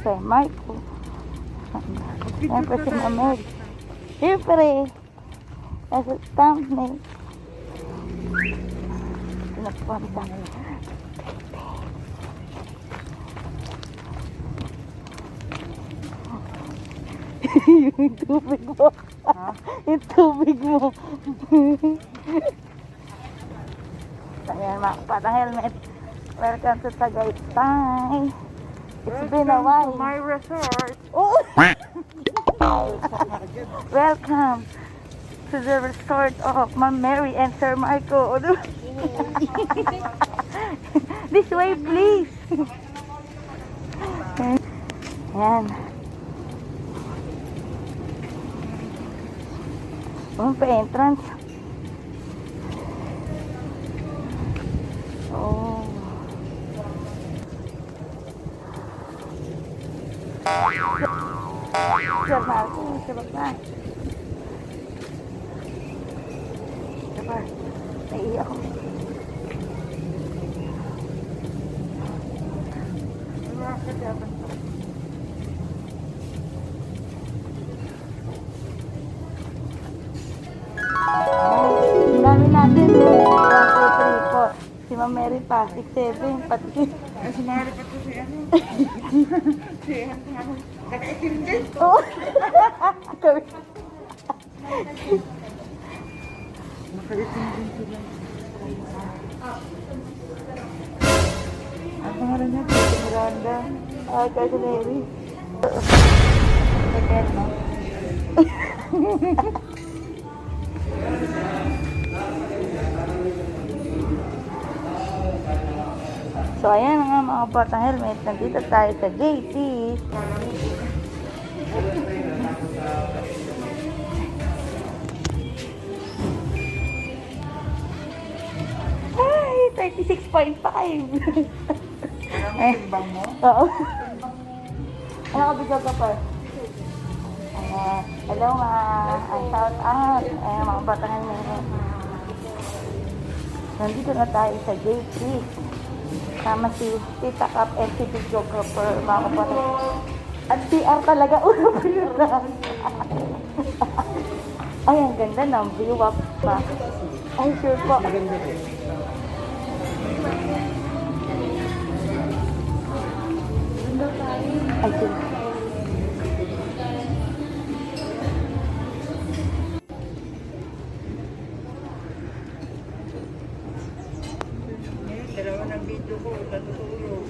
Sir Marco. Siyempre si Mamel. Siyempre, nasa thumbnail. Pinapunta. Yung tubig mo. Yung tubig mo. Ayan, mga kapatang helmet. Welcome to Tagaytay. It's been a while. Welcome to my resort. Oh! Welcome to the resort of Ma'am Mary and Sir Marco. This way, please. Ayan. Ang pa-entrance. Oh. Sir Marco, sabag na. Sabar, naiiyak ako. Ang dami natin. 1, 2, 3, 4. Si Ma'am Mary pa, 6, 7, pati. Si Mary pa to si ano? Si ano? Nakaitim din. Oo. Nakaitim din sila. Ang pangalan niya, si Miranda. Kasi Mary. Hotel, no? So, ayan nga mga batang helmet. Nandito tayo sa Jaytee'S. Ay, 36.5. Alam mo, timbang mo? Oo. Ano ka video ka pa? Hello mga shout out. Ayan mga batang helmet. Nandito na tayo sa Jaytee'S. Sama si Tita Cap and si videographer, mga kapatid. At PR talaga, ulo pa yun lang. Ay, ang ganda ng view up pa. Ay, sure po. Maganda rin. Ay, sure. Dalawa ng video ko, natutulog.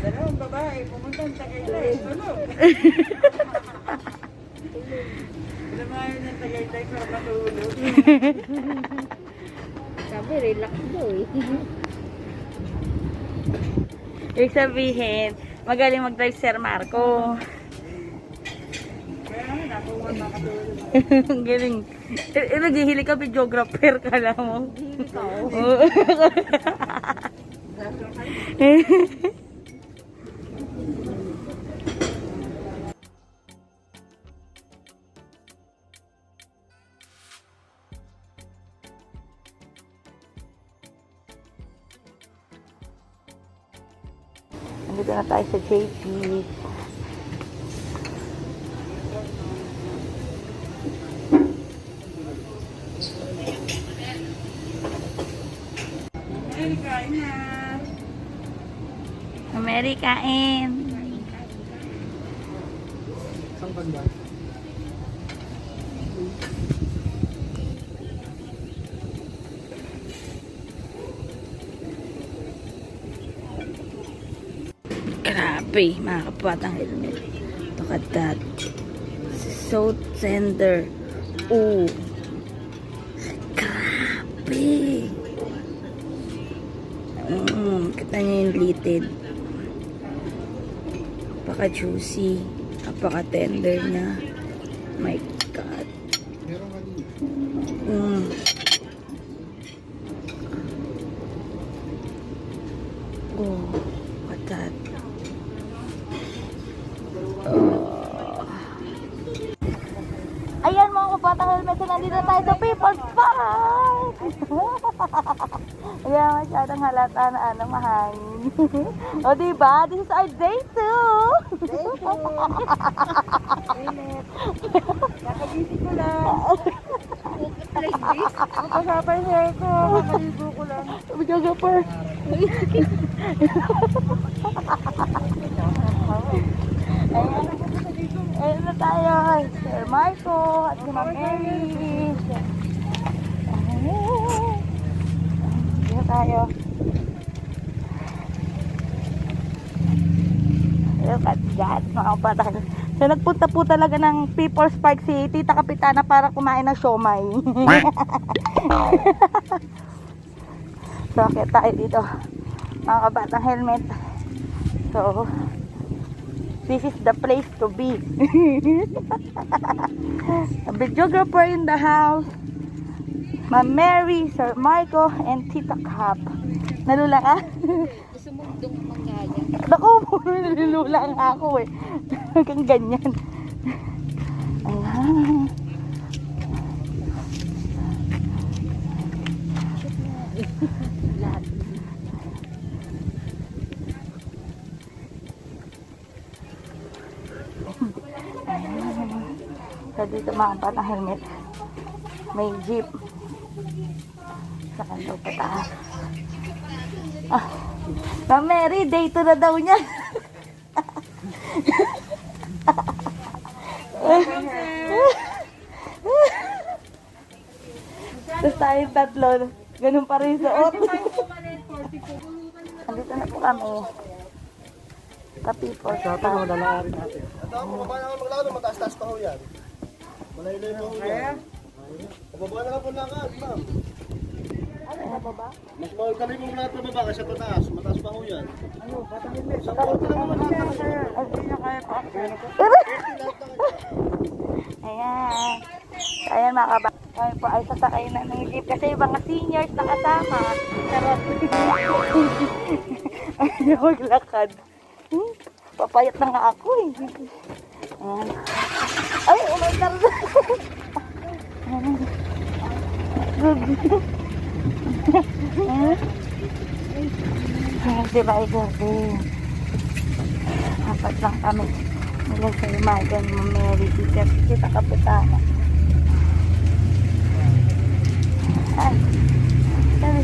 Dalawang babae, pumunta ang Tagaytay, tulog. Pinamayon ng Tagaytay para matulog. Sabi, relax daw eh. Ibig sabihin, magaling mag-drive Sir Marco. Kaya nga, nakuha makatulog. Ang galing. Naghihili ka, videographer ka lang mo. Hindi ka Nandito na tayo sa Jaytee'S. Amerikain. Saan banda? Grabe, mga kapatang helmet. Look at that. So tender. Oh. Grabe. Kita niyo yung litid. Napaka-juicy. Napaka-tender niya. My God. Oh, what that? Ayan mga kabatang helmet, nandito tayo sa People's Park. Hindi na masyadong halata na ano, mahangin. O diba? This is our day 2. Day 2. Init. Kakagising ko lang. Kapasapay sa hair ko. Kakaligo ko lang. Videographer. Ayun na tayo. Sir Marco at si Ma'am Mary. Ayun tayo. Look at that, mga kapatid. So nagpunta po talaga ng People's Park si Tita Kapitana para kumain ng siomay. So kaya tayo dito, mga kabatang helmet. So this is the place to be. A videographer in the house, Ma'am Mary, Sir Marco, and Tita Cap. Nalula ka? Gusto mong manggaya. Naku, nalulula nga ako eh. Hanggang ganyan. Ayan. Lahat. So dito mga patang helmet, may jeep sa kanto pataas. Ma'am Mary, day 2 na daw niya. Tapos tayong tatlo, ganun pa rin suot. Andito na po kami. Kapipo. Sa tayo mo lalakarin natin. Ito ako, mababa na maglakad, mataas-taas pa ho yan. Malayo-layo pa ho yan. Mababa na lang po lakad, ma'am. Ano na baba? Mas magaling mong lahat mababa kasi sa taas. Mataas pa ho yan. Ano, patahimik. Sa porto lang naman lahat. Hindi na kaya pa. Ayan. Ayan mga kaba. Kami po ay sasakay na ng jeep kasi yung mga seniors na kasama. Charot. Ayaw maglakad. Papayat na nga ako eh. Ayan. Ay, umandar na. Diba, gabi. Apat lang kami. Nila sa Imagan, Mary, kita Kapitana. Ay, sabi.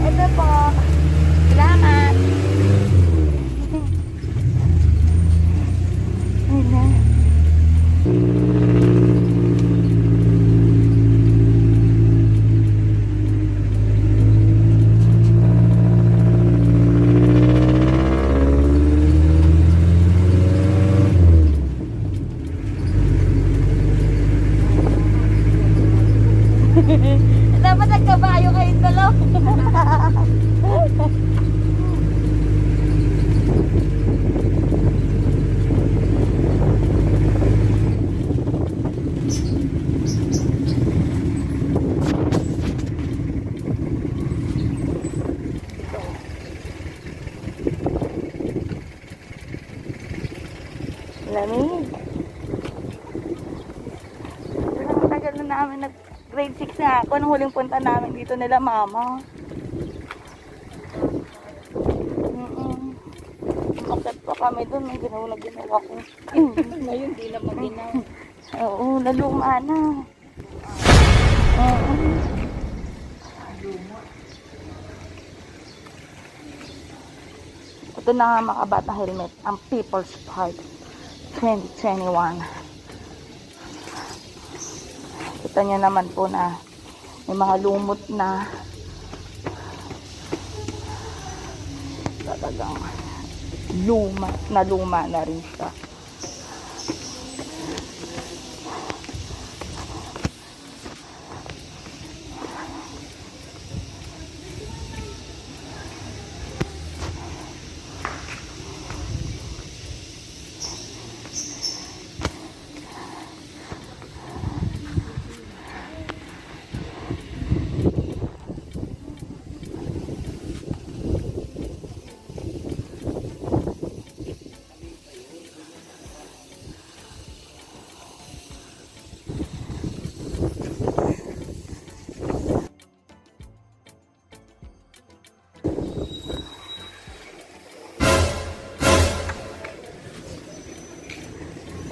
Ito po. Salamat. Ayan. Dapat nagkabayo kayong dalaw. Lamig. Ang tagal na namin grade 6 na ako nung huling punta namin dito nila mama. Bakit pa kami doon, may ginawa ko. Ngayon di na maginaw. Oo, naluma na. Oo. Ito na nga mga kabata helmet, ang People's Park 2021. Kita nyo naman po na may mga lumot na talagang luma na rin siya.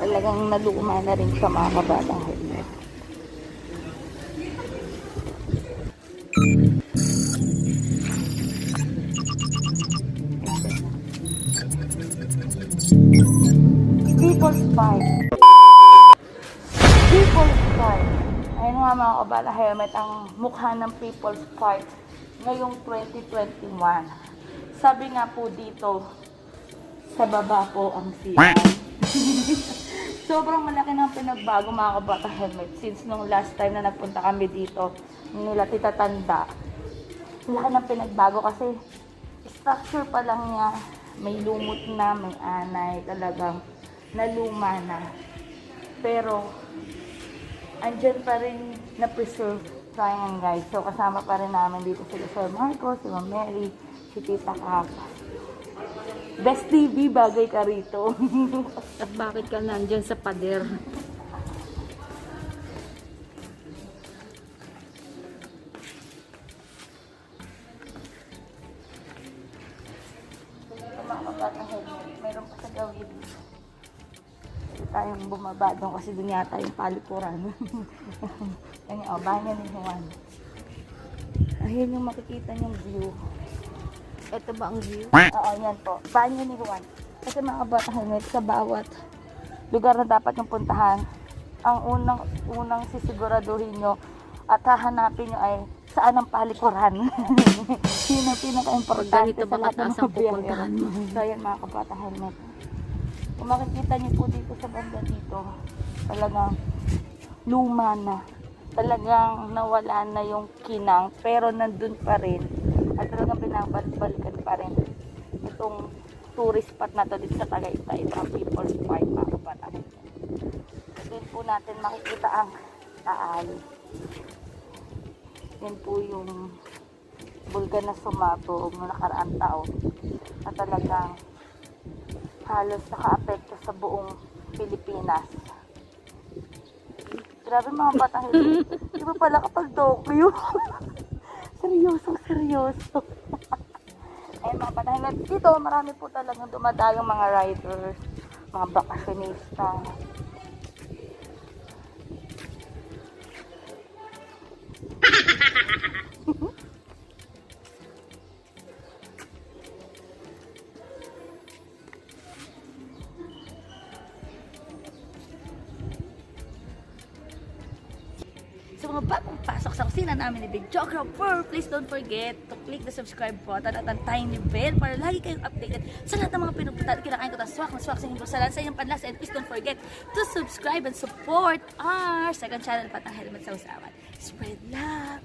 Talagang naluma na rin sa mga kabatang helmet. People's Park. People's Park. Ayun nga mga kabatang helmet, ang mukha ng People's Park ngayong 2021. Sabi nga po dito, sa baba po ang siya. Sobrang malaki ng pinagbago mga kabatang helmet since nung last time na nagpunta kami dito nila titatanda. Malaki ng pinagbago kasi structure pa lang niya, may lumot na, may anay, talagang naluma na. Pero andyan pa rin na preserve sayang guys. So kasama pa rin namin dito si Sir Marco, si Ma'am Mary, si Tita Kap. Best TV, bagay ka rito. At bakit ka nandyan sa pader? Mga kabatang helmet, mayroon pa sa gawin. Hindi tayong bumaba doon kasi doon yata yung palikuran. Yan yung banyan ni Juan. Ayun yung makikita niyong view. Ito ba ang view? Oo, yan po. Banyan ni Juan. Kasi mga kabatang helmet, sa bawat lugar na dapat yung puntahan, ang unang sisiguraduhin nyo at hahanapin nyo ay saan ang palikuran. Yun ang pinaka-importante Ganito sa ba lahat ng kataas mga ang pupuntahan mo? biyahero. So yan mga kabatang helmet. Kung makikita nyo po dito sa banda dito, talagang luma na. Talagang nawala na yung kinang, pero nandun pa rin. At talagang binabalik-balikan pa rin itong tourist spot na to dito sa Tagaytay, ang People's Park, mga kabatang helmet. Doon po natin makikita ang Taal. Yan po yung bulkan na sumabog noong nakaraang taon na talagang halos naka-apekto sa buong Pilipinas. Grabe mga batang helmet. Iba pala kapag Tokyo. Seryoso. Ayun mga batang helmet. Dito marami po talagang dumadagang mga riders, mga bakasyonista. Sa mga bagong pasok sa kusina namin ni GoGoGo, please don't forget to click the subscribe button at ang tiny bell para lagi kayong updated sa lahat ng mga pinupunta at kinakain ko ng swak sa inyong salan sa inyong panlasa. And please don't forget to subscribe and support our second channel, Patang Helmet sa Usawan. Spread love!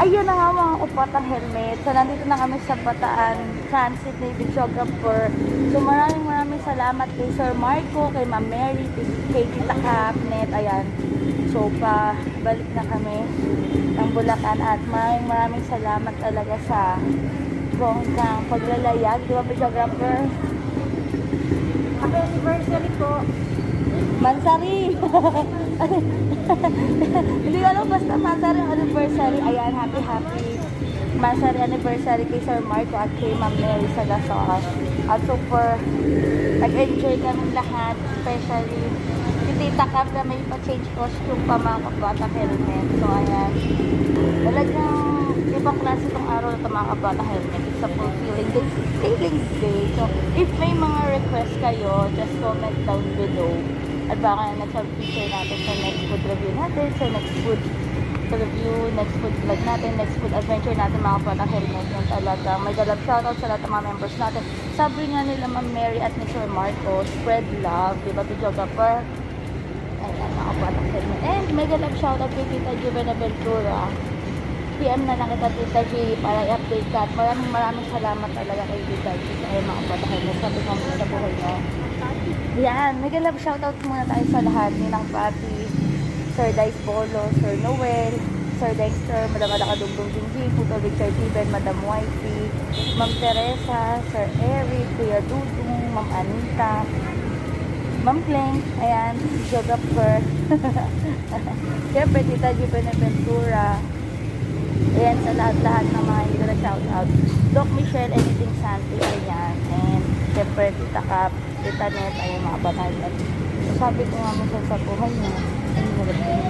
Ayun na nga mga kapatang helmet. So nandito na kami sa Bataan Transit ni GoGoGo. So maraming salamat kay Sir Marco, kay Ma'am Mary, kay Tita Kapnet. Ayan. So balik na kami ng Bulacan at maraming salamat talaga sa bonggang paglalayag. Di ba, videographer? Happy anniversary po! Mansari! Hindi ko alam, basta Mansari anniversary. Ayan, happy Mansari anniversary kay Sir Marco at kay Ma'am Mary sa Gasol. At super nag-enjoy kami lahat, especially si Tita Cap na may pa-change costume pa mga kabatang helmet. So ayan, talagang ibang klase itong araw na ito mga kabatang helmet. It's a fulfilling day. So if may mga request kayo, just comment down below. At baka nag-feature natin sa next food review natin, sa next food review, next food vlog natin, next food adventure natin mga kabatang helmet. Yung talaga may galap shoutout sa lahat ng mga members natin. Sabi nga nila Ma'am Mary at ni Sir Marco, spread love, diba videographer? Ayan mga kabatang helmet. And may galap shoutout kay Tita Juvenna Ventura. PM na lang kita Tita G para i-update ka. At maraming salamat talaga kay Tita G. Ayun mga kabatang helmet, sabi ko sa buhay nyo. Yan, mega love shoutout muna tayo sa lahat. Ninang Pati, Sir Dice Bolo, Sir Noel, Sir Dexter, Madam Adakadugdong Jingjing, Puto Richard Tiben, Madam Wifey, Ma'am Teresa, Sir Eric, Kuya Dudung, Ma'am Anita, Ma'am Kleng, ayan, geographer. Siyempre, Tita G. Benaventura. Ayan, sa lahat-lahat ng mga hindi na shoutout. Doc Michelle, anything Santi, ayan. And, siyempre, Tita Cap, Tita Net, ayan, mga banayan. Sabi ko nga minsan sa buhay niya, ay, nalagay.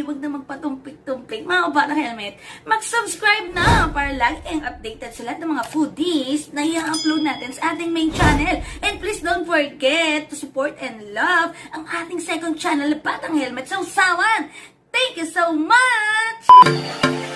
Huwag na magpatumpik-tumpik mga kabatang helmet. Mag-subscribe na para lagi kayong updated sa lahat ng mga foodies na i-upload natin sa ating main channel. And please don't forget to support and love ang ating second channel, Batang Helmet Sausawan. Thank you so much!